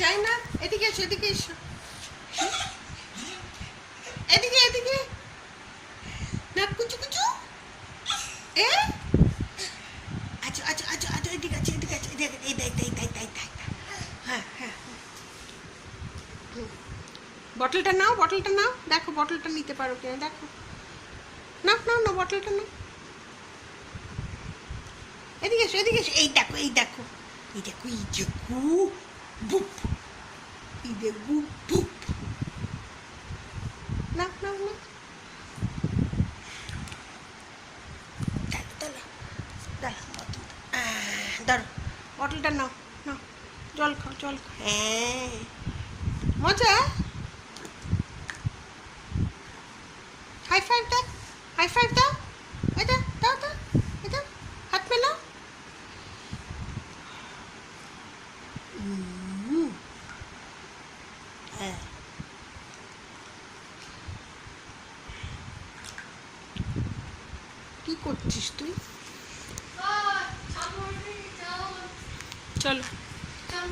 তাই না? এদিকে এসো, এদিকে এসো, এদিকে এদিকে। নাক কুচু কুচু। এ আচ্ছা আচ্ছা আচ্ছা আচ্ছা, এদিকে আছে, এদিকে আছে, এদিকে, এই দেখ দেখ দেখ দেখ দেখ। হ্যাঁ হ্যাঁ, বটলটা নাও, বটলটা নাও, দেখো বটলটা নিতে পারো কিনা দেখো। নাও নাও না, বটলটা নাও। এদিকে এসো, এদিকে এসো, এই দেখো এই দেখো, এই দেখো, এই দেখো, বুপ, এই দেখো বুপ। নাও নাও নাও, দাঁড়া দাঁড়া, বটল ধরো, বটলটা নাও, নাও, জল খাও, জল খাও। হ্যাঁ, মজা। হাই ফাইভ দাও, হাই ফাইভ দাও, এটা দাও দাও, এটা হাত মেলাও। হ্যাঁ, কি করছিস তুই? চলো।